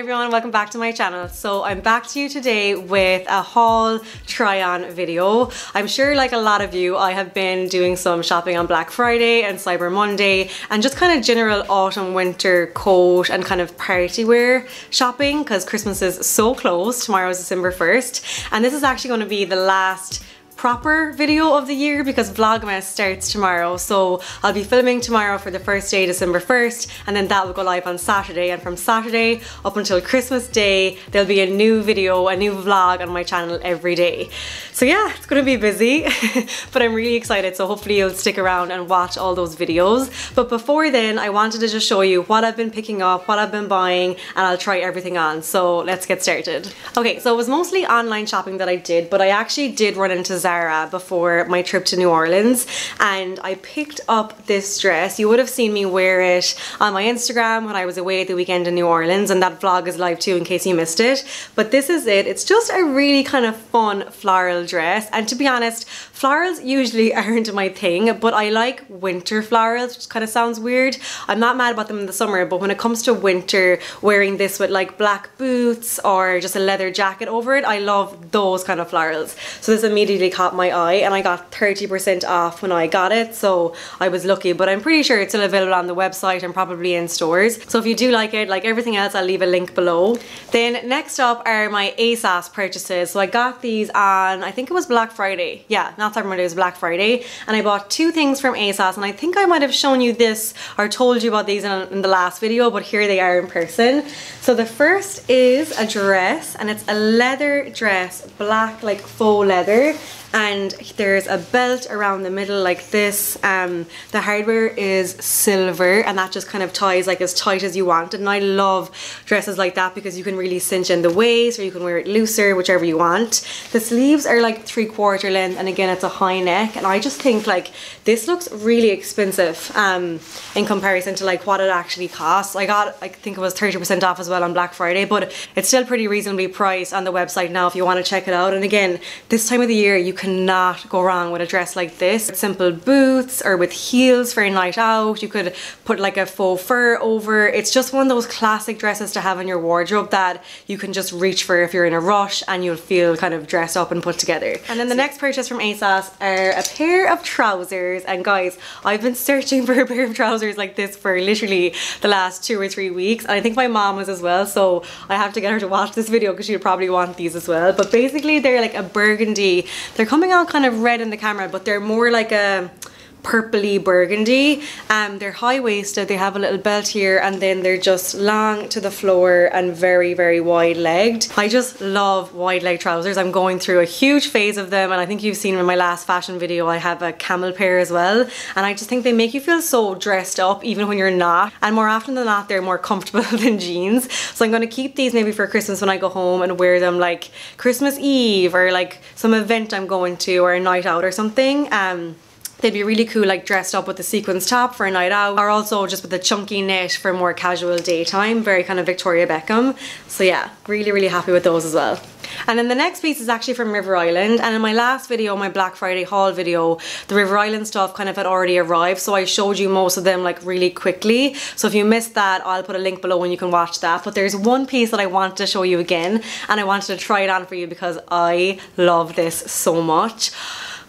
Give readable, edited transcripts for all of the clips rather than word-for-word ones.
everyone, welcome back to my channel. So I'm back to you today with a haul try-on video. I'm sure like a lot of you, I have been doing some shopping on Black Friday and Cyber Monday and just kind of general autumn winter coat and kind of party wear shopping because Christmas is so close. Tomorrow is December 1st and this is actually going to be the last proper video of the year because Vlogmas starts tomorrow. So I'll be filming tomorrow for the first day, December 1st, and then that will go live on Saturday, and from Saturday up until Christmas Day there'll be a new video, a new vlog on my channel every day. So yeah, it's gonna be busy but I'm really excited, so hopefully you'll stick around and watch all those videos. But before then, I wanted to just show you what I've been picking up, what I've been buying, and I'll try everything on. So let's get started. Okay, so it was mostly online shopping that I did, but I actually did run into Zara before my trip to New Orleans and I picked up this dress. You would have seen me wear it on my Instagram when I was away at the weekend in New Orleans, and that vlog is live too in case you missed it. But this is it. It's just a really kind of fun floral dress, and to be honest, florals usually aren't my thing, but I like winter florals, which kind of sounds weird. I'm not mad about them in the summer, but when it comes to winter, wearing this with like black boots or just a leather jacket over it, I love those kind of florals. So this immediately caught my eye and I got 30% off when I got it, so I was lucky. But I'm pretty sure it's still available on the website and probably in stores. So if you do like it, like everything else, I'll leave a link below. Then next up are my Asos purchases. So I got these on, I think it was Black Friday. Yeah, not Cyber Monday, it was Black Friday. And I bought two things from Asos, and I think I might have shown you this or told you about these in the last video, but here they are in person. So the first is a dress, and it's a leather dress, black like faux leather. And there's a belt around the middle like this. The hardware is silver and that just kind of ties like as tight as you want, and I love dresses like that because you can really cinch in the waist or you can wear it looser, whichever you want. The sleeves are like 3/4 length, and again it's a high neck, and I just think like this looks really expensive in comparison to like what it actually costs. I think it was 30% off as well on Black Friday, but it's still pretty reasonably priced on the website now if you want to check it out. And again, this time of the year you cannot go wrong with a dress like this. With simple boots or with heels for a night out. You could put like a faux fur over. It's just one of those classic dresses to have in your wardrobe that you can just reach for if you're in a rush and you'll feel kind of dressed up and put together. And then the next purchase from Asos are a pair of trousers, and guys, I've been searching for a pair of trousers like this for literally the last 2 or 3 weeks, and I think my mom was as well, so I have to get her to watch this video because she'll probably want these as well. But basically they're like a burgundy. They're coming out kind of red in the camera, but they're more like a purpley burgundy. They're high-waisted, they have a little belt here, and then they're just long to the floor and very, very wide-legged. I just love wide-leg trousers. I'm going through a huge phase of them, and I think you've seen in my last fashion video I have a camel pair as well, and I just think they make you feel so dressed up even when you're not, and more often than not they're more comfortable than jeans. So I'm going to keep these maybe for Christmas when I go home and wear them like Christmas Eve or like some event I'm going to or a night out or something. They'd be really cool like dressed up with the sequins top for a night out, or also just with the chunky knit for more casual daytime, very kind of Victoria Beckham. So yeah, really happy with those as well. And then the next piece is actually from River Island, and in my last video, my Black Friday haul video, the River Island stuff kind of had already arrived, so I showed you most of them like really quickly. So if you missed that, I'll put a link below and you can watch that. But there's one piece that I wanted to show you again, and I wanted to try it on for you because I love this so much.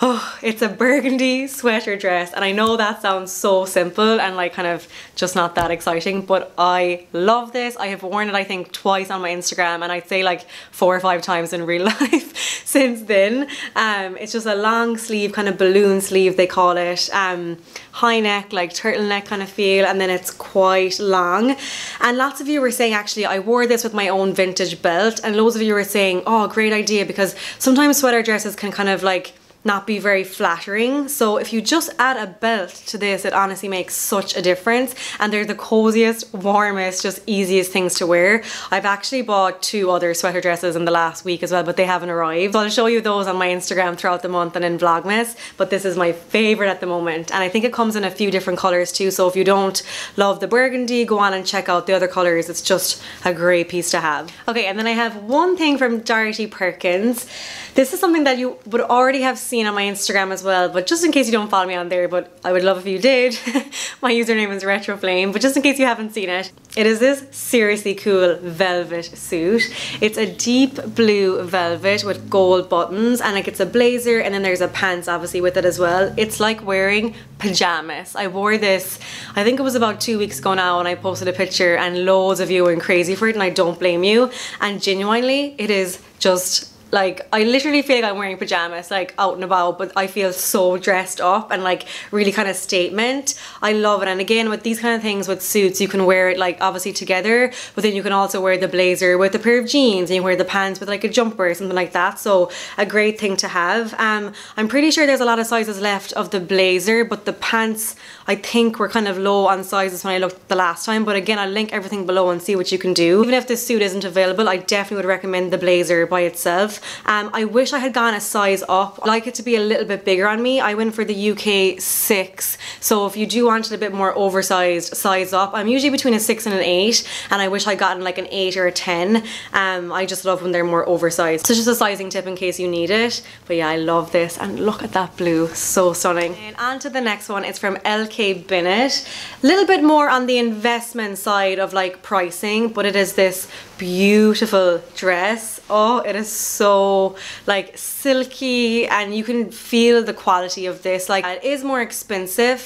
Oh, it's a burgundy sweater dress, and I know that sounds so simple and like kind of just not that exciting, but I love this. I have worn it I think twice on my Instagram, and I'd say like 4 or 5 times in real life since then. It's just a long sleeve, kind of balloon sleeve they call it, high neck, like turtleneck kind of feel, and then it's quite long. And lots of you were saying, actually I wore this with my own vintage belt, and loads of you were saying, oh, great idea, because sometimes sweater dresses can kind of like not be very flattering. So if you just add a belt to this, it honestly makes such a difference, and they're the coziest, warmest, just easiest things to wear. I've actually bought 2 other sweater dresses in the last week as well, but they haven't arrived. So I'll show you those on my Instagram throughout the month and in Vlogmas, but this is my favorite at the moment, and I think it comes in a few different colors too, so if you don't love the burgundy, go on and check out the other colors. It's just a great piece to have. Okay, and then I have one thing from Dorothy Perkins. This is something that you would already have seen seen on my Instagram as well, but just in case you don't follow me on there, but I would love if you did. My username is RetroFlame, but just in case you haven't seen it, it is this seriously cool velvet suit. It's a deep blue velvet with gold buttons, and like it's a blazer, and then there's a pants obviously with it as well. It's like wearing pajamas. I wore this, I think it was about 2 weeks ago now, and I posted a picture and loads of you went crazy for it, and I don't blame you. And genuinely, it is just like, I literally feel like I'm wearing pajamas, like out and about, but I feel so dressed up and like really kind of statement. I love it. And again, with these kind of things with suits, you can wear it like obviously together, but then you can also wear the blazer with a pair of jeans, and you wear the pants with like a jumper or something like that. So a great thing to have. I'm pretty sure there's a lot of sizes left of the blazer, but the pants I think were kind of low on sizes when I looked the last time. But again, I'll link everything below and see what you can do. Even if this suit isn't available, I definitely would recommend the blazer by itself. I wish I had gone a size up. I'd like it to be a little bit bigger on me. I went for the UK 6. So if you do want it a bit more oversized size up, I'm usually between a 6 and an 8, and I wish I'd gotten like an 8 or a 10. I just love when they're more oversized. So just a sizing tip in case you need it. But yeah, I love this, and look at that blue, so stunning. And on to the next one. It's from LK Bennett. A little bit more on the investment side of like pricing, but it is this beautiful dress. Oh, it is so like silky, and you can feel the quality of this. Like, it is more expensive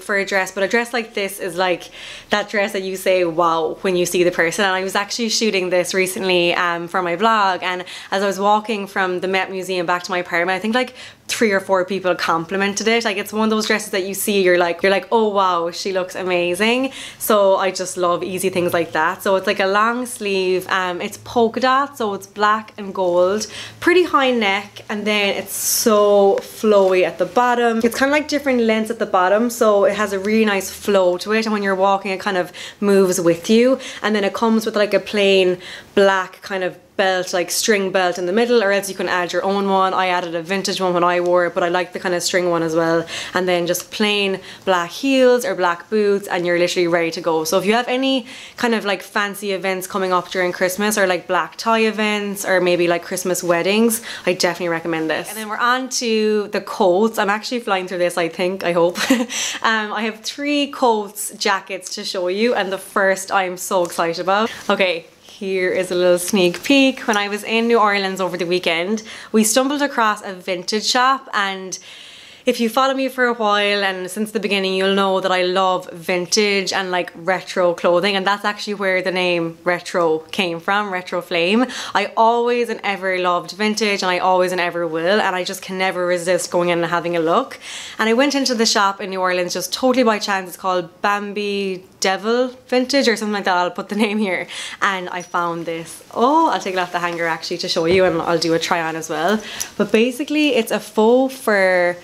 for a dress, but a dress like this is like that dress that you say wow when you see the person. And I was actually shooting this recently for my vlog, and as I was walking from the Met Museum back to my apartment, I think like 3 or 4 people complimented it. Like, it's one of those dresses that you see, you're like oh wow, she looks amazing. So I just love easy things like that. So it's like a long sleeve, it's polka dot, so it's black and gold, pretty high neck, and then it's so flowy at the bottom. It's kind of like different lengths at the bottom, so it has a really nice flow to it, and when you're walking it kind of moves with you. And then it comes with like a plain black kind of belt, like string belt in the middle, or else you can add your own one. I added a vintage one when I wore it, but I like the kind of string one as well. And then just plain black heels or black boots, and you're literally ready to go. So if you have any kind of like fancy events coming up during Christmas, or like black tie events, or maybe like Christmas weddings, I definitely recommend this. And then we're on to the coats. I'm actually flying through this, I think, I hope. I have 3 coats jackets to show you, and the first I'm so excited about. Okay, here is a little sneak peek. When I was in New Orleans over the weekend, we stumbled across a vintage shop, and if you follow me for a while and since the beginning, you'll know that I love vintage and like retro clothing, and that's actually where the name retro came from, Retro Flame. I always and ever loved vintage, and I always and ever will, and I just can never resist going in and having a look. And I went into the shop in New Orleans just totally by chance. It's called Bambi Devil Vintage or something like that. I'll put the name here. And I found this. Oh, I'll take it off the hanger actually to show you, and I'll do a try on as well. But basically it's a faux fur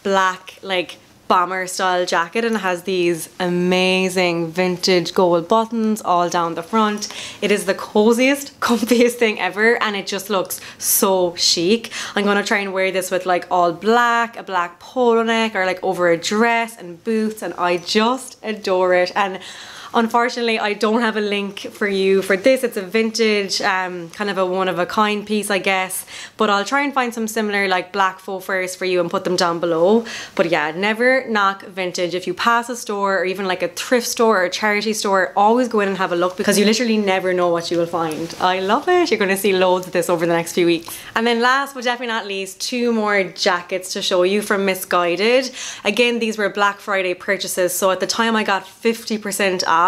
black like bomber style jacket, and it has these amazing vintage gold buttons all down the front. It is the coziest, comfiest thing ever, and it just looks so chic. I'm gonna try and wear this with like all black, a black polo neck, or like over a dress and boots, and I just adore it. And unfortunately, I don't have a link for you for this. It's a vintage, kind of a one-of-a-kind piece, I guess. But I'll try and find some similar like black faux furs for you and put them down below. But yeah, never knock vintage. If you pass a store, or even like a thrift store or a charity store, always go in and have a look, because you literally never know what you will find. I love it. You're going to see loads of this over the next few weeks. And then last but definitely not least, 2 more jackets to show you from Missguided. Again, these were Black Friday purchases, so at the time I got 50% off.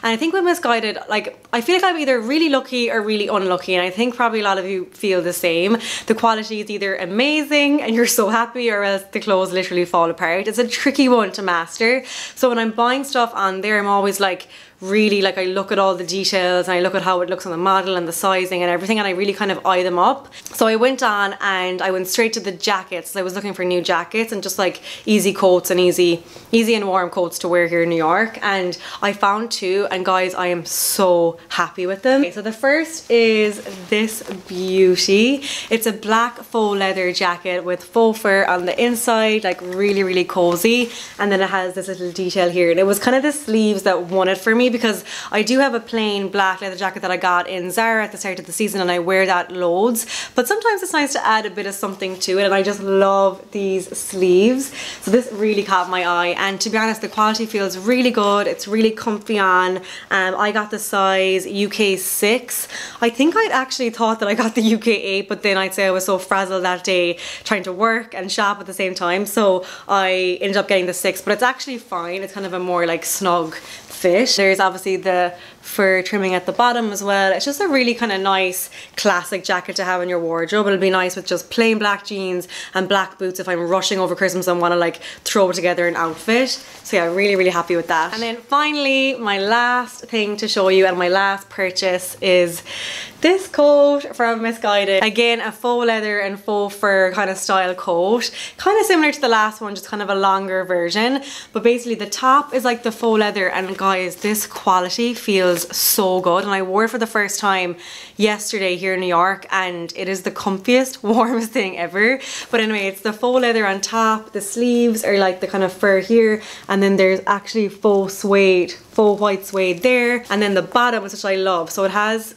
And I think with Missguided, like, I feel like I'm either really lucky or really unlucky, and I think probably a lot of you feel the same. The quality is either amazing and you're so happy, or else the clothes literally fall apart. It's a tricky one to master. So when I'm buying stuff on there, I'm always like really like, I look at all the details, and I look at how it looks on the model and the sizing and everything, and I really kind of eye them up. So I went on and I went straight to the jackets. I was looking for new jackets and just like easy coats and easy and warm coats to wear here in New York, and I found round 2, and guys, I am so happy with them. Okay, so the first is this beauty. It's a black faux leather jacket with faux fur on the inside, like really cozy, and then it has this little detail here, and it was kind of the sleeves that won it for me because I do have a plain black leather jacket that I got in Zara at the start of the season, and I wear that loads, but sometimes it's nice to add a bit of something to it, and I just love these sleeves. So this really caught my eye, and to be honest, the quality feels really good. It's really comfy on. I got the size UK 6. I think I'd actually thought that I got the UK 8, but then I'd say I was so frazzled that day trying to work and shop at the same time, so I ended up getting the 6, but it's actually fine. It's kind of a more like snug fit. There's obviously the fur trimming at the bottom as well. It's just a really kind of nice classic jacket to have in your wardrobe. It'll be nice with just plain black jeans and black boots if I'm rushing over Christmas and want to like throw together an outfit. So yeah, really happy with that. And then finally, my last thing to show you and my last purchase is this coat from Missguided. Again, a faux leather and faux fur kind of style coat. Kind of similar to the last one, just kind of a longer version. But basically the top is like the faux leather, and guys, this quality feels so good, and I wore it for the first time yesterday here in New York, and it is the comfiest, warmest thing ever. But anyway, it's the faux leather on top, the sleeves are like the kind of fur here, and then there's actually faux suede, faux white suede there, and then the bottom, which I love. So it has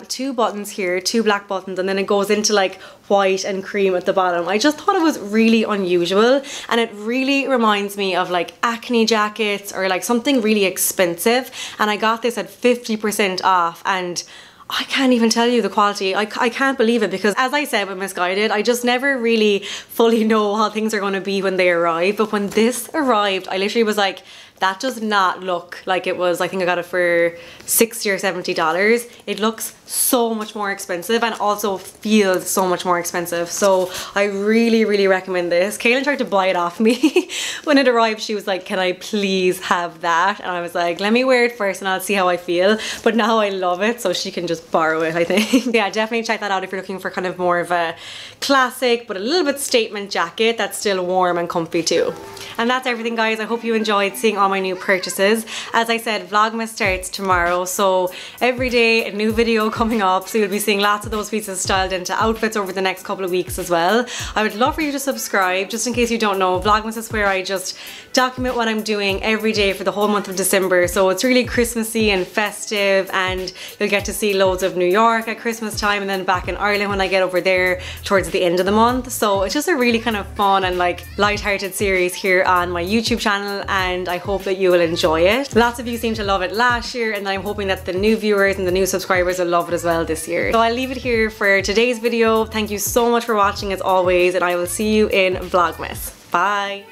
2 buttons here, 2 black buttons, and then it goes into like white and cream at the bottom. I just thought it was really unusual, and it really reminds me of like Acne jackets or like something really expensive, and I got this at 50% off, and I can't even tell you the quality. I can't believe it, because as I said with Missguided, I just never really fully know how things are going to be when they arrive, but when this arrived, I literally was like, that does not look like it was. I think I got it for $60 or $70. It looks so much more expensive and also feels so much more expensive. So I really recommend this. Kaylin tried to buy it off me. When it arrived, she was like, can I please have that? And I was like, let me wear it first and I'll see how I feel. But now I love it, so she can just borrow it, I think. Yeah, definitely check that out if you're looking for kind of more of a classic but a little bit statement jacket that's still warm and comfy too. And that's everything, guys. I hope you enjoyed seeing all my new purchases. As I said, Vlogmas starts tomorrow, so every day a new video coming up, so you'll be seeing lots of those pieces styled into outfits over the next couple of weeks as well. I would love for you to subscribe, just in case you don't know. Vlogmas is where I just document what I'm doing every day for the whole month of December, so it's really Christmassy and festive, and you'll get to see loads of New York at Christmas time, and then back in Ireland when I get over there towards the end of the month. So it's just a really kind of fun and like light-hearted series here on my YouTube channel, and I hope that you will enjoy it. Lots of you seem to love it last year, and I'm hoping that the new viewers and the new subscribers will love it as well this year. So I'll leave it here for today's video. Thank you so much for watching as always, and I will see you in Vlogmas. Bye!